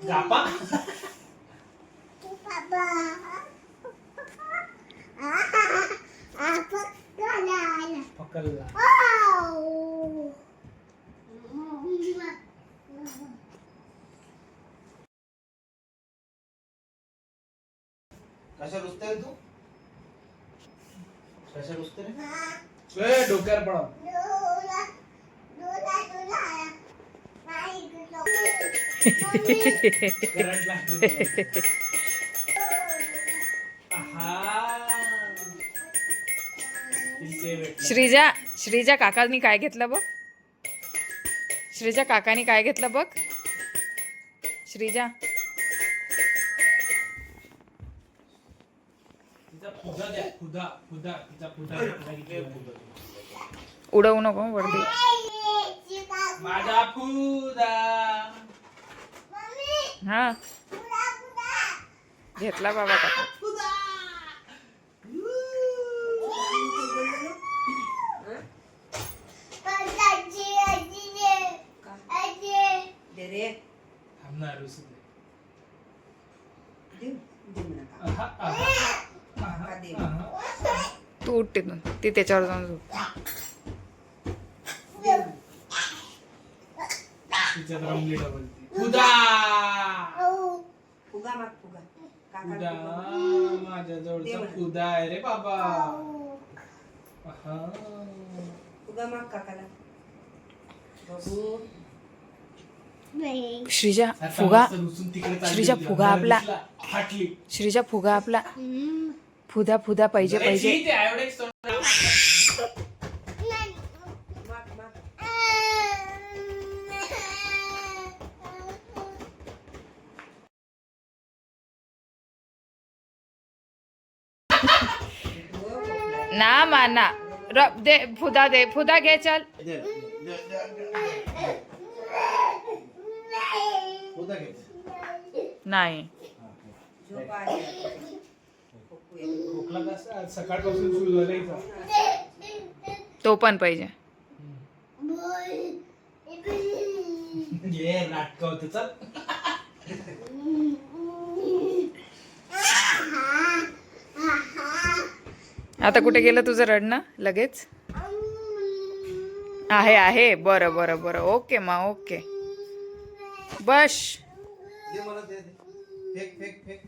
गापा पकडला. कशा रुसते तू? कशा रुसते रे? डोक्यावर पडा. श्रीजा काकांनी काय घेतलं बघ. श्रीजा काकांनी काय घेतलं बघ. श्रीजा उडवू नको वरती. माझा फुदा हा घेतला बाबा काका. तू उठ तिथून. ती त्याच्यावर जाऊन झोप. माझ्या जवळचा फुदा आहे रे बाबा. श्रीजा फुगा. श्रीजा फुगा आपला. श्रीजा फुगा आपला. फुदा फुदा पाहिजे पाहिजे. ना माना दे फुदा. दे फुदा घे. चल नाही. सकाळपासून सुरू झालं. तो पण पाहिजे. नाटक होत. चल आता कुठे गेलं तुझं रडणं लगेच. आहे आहे. बरं बरं बरं. ओके मा ओके. बस फेक फेक फेक.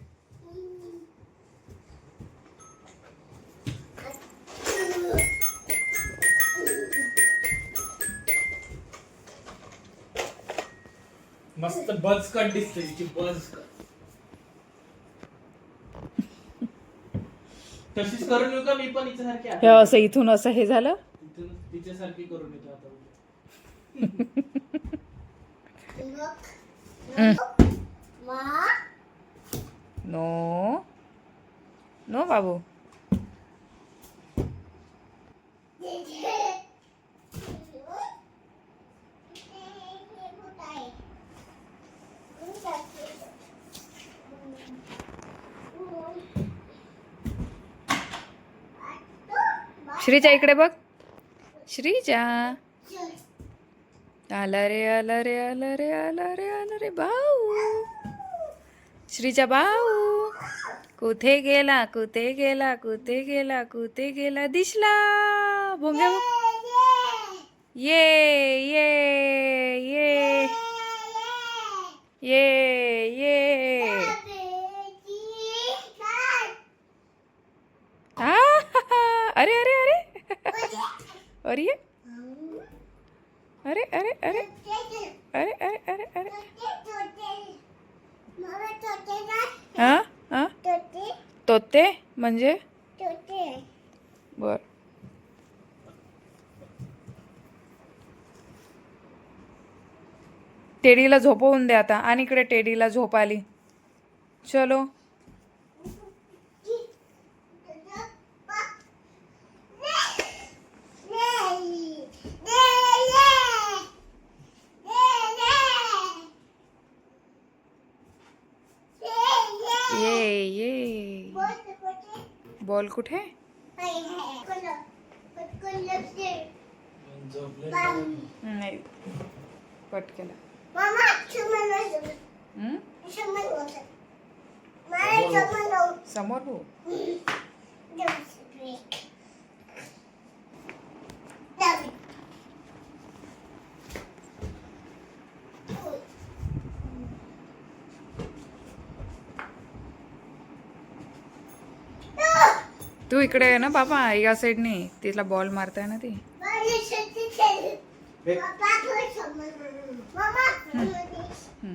मस्त बज कट दिसते तिची. बज तशीच करून येऊ का मी पण हिच्यासारखी. हे असं इथून असं हे झालं. तिच्यासारखी करून येतो आता. नो नो बाबू. श्रीजा इकडे बघ. श्रीजा आला रे आला रे आला रे आला रे आला रे भाऊ. श्रीजा भाऊ कुठे गेला कुठे गेला कुठे गेला कुठे गेला. दिसला भोंग्या. ये ये ये ये ये. अरे अरे अरे अरे अरे अरे अरे अरे अरे अरे अरे. हा हा तोते म्हणजे बर. टेडीला झोपवून दे आता. आणि इकडे टेडीला झोप आली. चलो ये ये. बॉल कुठे. नाही कट केला. हं? समोर हो. तू इकडे आहे ना बाबा, या साईडने तिला बॉल मारताय ना ती. हं.